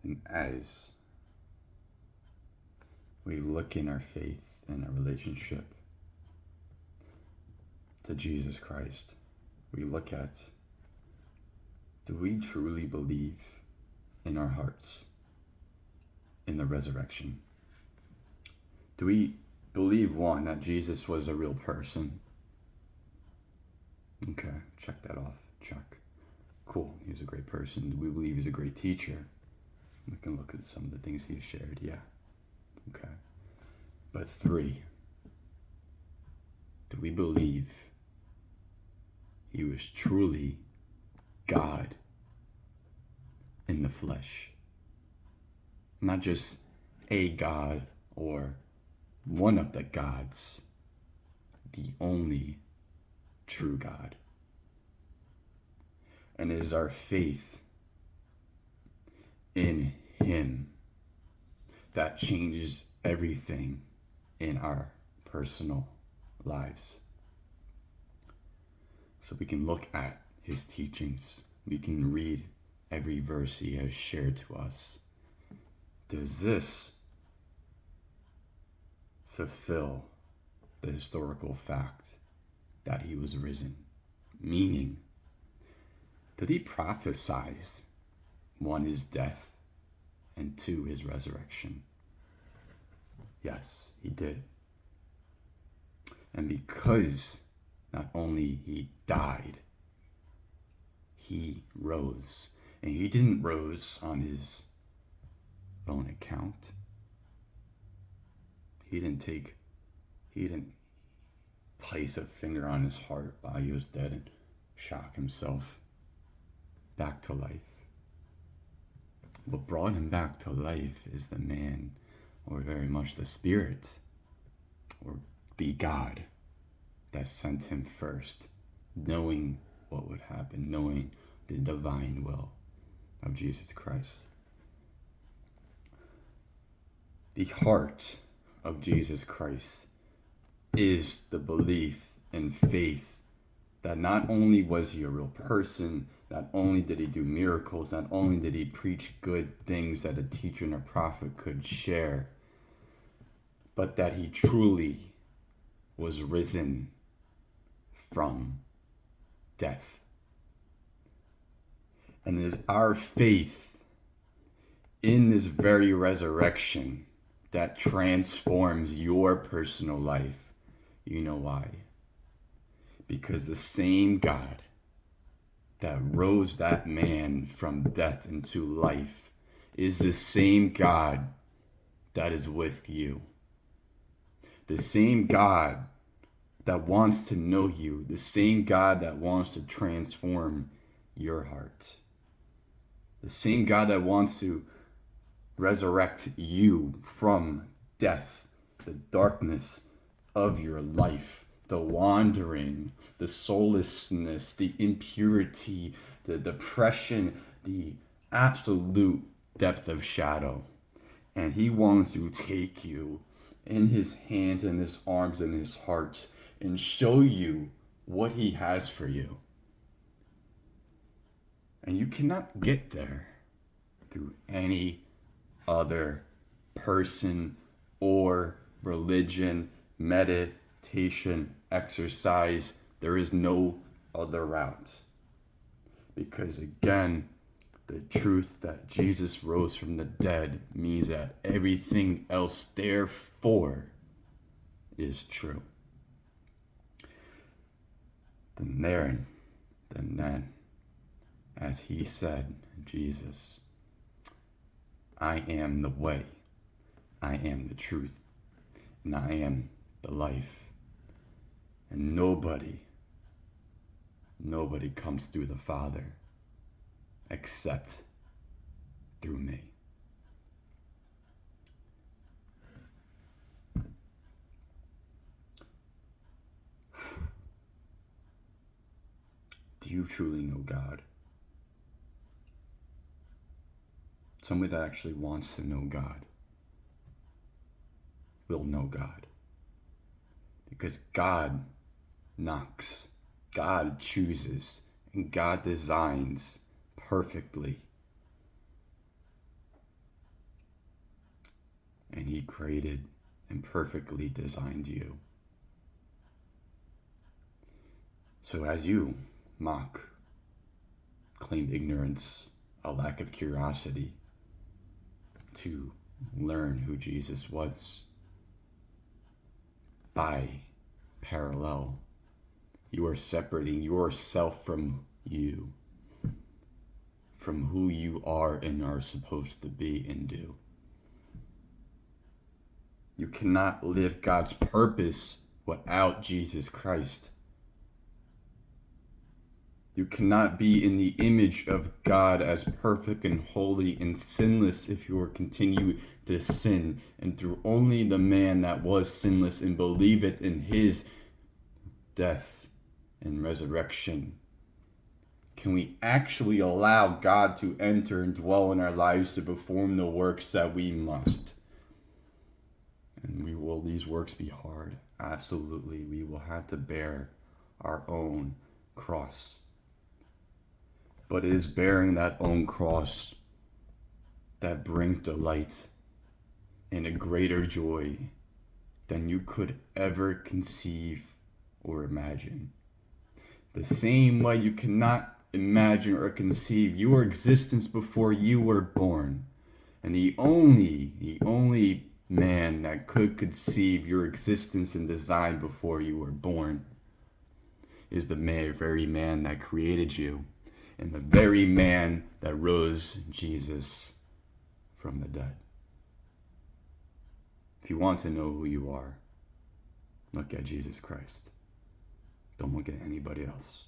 And as we look in our faith and our relationship to Jesus Christ, we look at, do we truly believe in our hearts in the resurrection? Do we believe, one, that Jesus was a real person? Okay, check that off. Check. Cool, he's a great person. Do we believe he's a great teacher? We can look at some of the things he shared. Yeah. Okay. But 3, do we believe he was truly God in the flesh? Not just a God or one of the gods, the only true God. And is our faith in him that changes everything in our personal lives? So we can look at his teachings. We can read every verse he has shared to us. Does this fulfill the historical fact that he was risen? Meaning, did he prophesize, 1, his death, and 2, his resurrection? Yes, he did. And because not only he died, he rose. And he didn't rose on his own account. He didn't place a finger on his heart while he was dead and shock himself back to life. What brought him back to life is the man, or very much the Spirit, or the God that sent him first, knowing what would happen, knowing the divine will of Jesus Christ. The heart of Jesus Christ is the belief and faith that not only was he a real person, not only did he do miracles, not only did he preach good things that a teacher and a prophet could share, but that he truly was risen from death. And it is our faith in this very resurrection that transforms your personal life. You know why? Because the same God that rose that man from death into life is the same God that is with you. The same God that wants to know you, the same God that wants to transform your heart, the same God that wants to resurrect you from death, the darkness of your life, the wandering, the soullessness, the impurity, the depression, the absolute depth of shadow. And he wants to take you in his hands and his arms and his heart and show you what he has for you. And you cannot get there through any other person or religion, meditation, exercise. There is no other route. Because again, the truth that Jesus rose from the dead means that everything else therefore is true. Then as he said, Jesus, I am the way, I am the truth, and I am the life. And nobody comes through the Father except through me. Do you truly know God? Somebody that actually wants to know God will know God. Because God knocks, God chooses, and God designs perfectly He created and perfectly designed you. So as you mock, claim ignorance, a lack of curiosity to learn who Jesus was, by parallel, you are separating yourself from you, from who you are and are supposed to be and do. You cannot live God's purpose without Jesus Christ. You cannot be in the image of God as perfect and holy and sinless if you are continue to sin. And through only the man that was sinless and believe it in his death and resurrection can we actually allow God to enter and dwell in our lives to perform the works that we must. And will these works be hard? Absolutely. We will have to bear our own cross. But it is bearing that own cross that brings delight and a greater joy than you could ever conceive or imagine. The same way you cannot imagine or conceive your existence before you were born. And the only man that could conceive your existence and design before you were born is the very man that created you. And the very man that rose Jesus from the dead. If you want to know who you are, look at Jesus Christ. Don't look at anybody else.